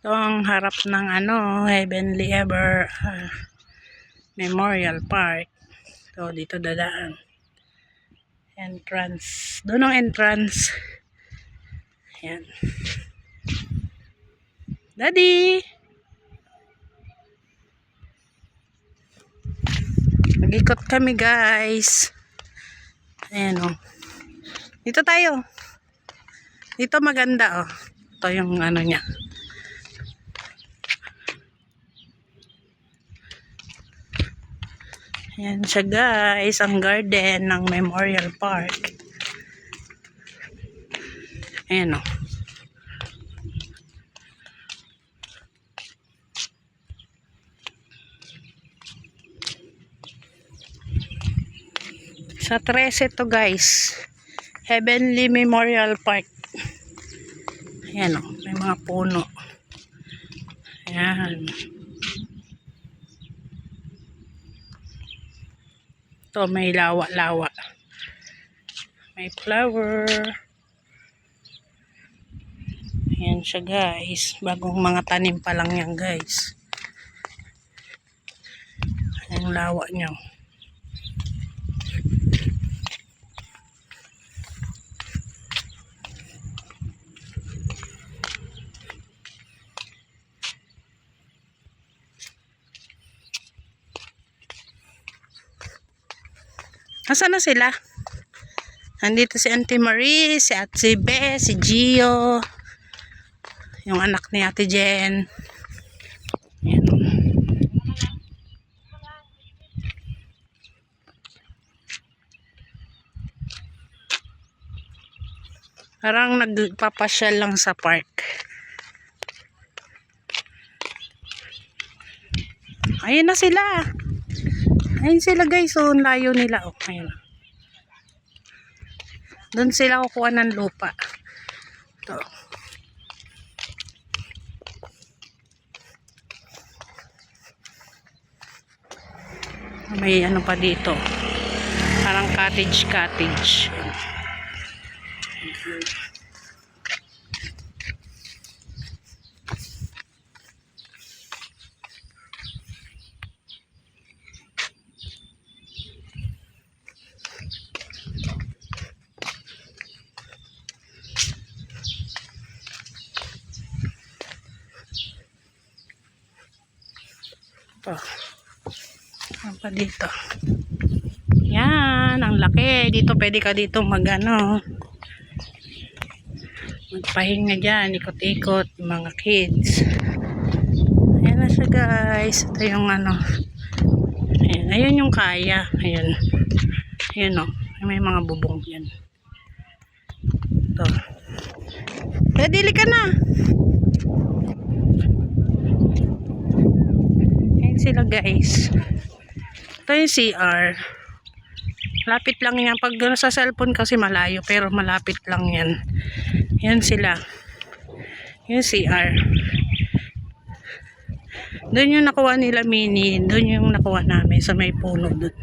Ito ang harap ng Heavenly Ever Memorial Park. So dito dadaan. Entrance. Doon ang entrance. Ayan. Daddy! Mag-ikot kami guys. Ayan o. Dito tayo. Dito maganda o. Ito yung niya. Ayan siya guys. Ang garden ng Memorial Park. Ayan o. Sa 13 to guys. Heavenly Memorial Park. Ayan o. May mga puno. Ayan. Ito may lawa-lawa. May flower. Ayan siya guys. Bagong mga tanim pa lang yan guys. Ayan lawa niya. Nasaan na sila? Nandito si Auntie Marie, si Ate Be, si Gio, yung anak ni Ate Jen. Ayan. Parang nagpapasyal lang sa park. Ayun na sila. Ayun sila guys. So, layo nila. Oh, ayun. Doon sila kukuha ng lupa. Ito. May pa dito. Parang cottage. Ito. Ano pa dito? Yan, ang laki. Dito pwede ka dito magpahinga dyan, ikot-ikot, mga kids. Ayan na siya guys. Ito yung Ayan, ayun yung kaya. Ayan. Ayan o. May mga bubong yan. Ito. Dili ka na. Ayan sila guys. Ito yung CR. Lapit lang yan. Pag sa cellphone kasi malayo. Pero malapit lang yan. Yan sila. Yung CR. Doon yung nakuha nila mini. Doon yung nakuha namin. Sa may puno doon.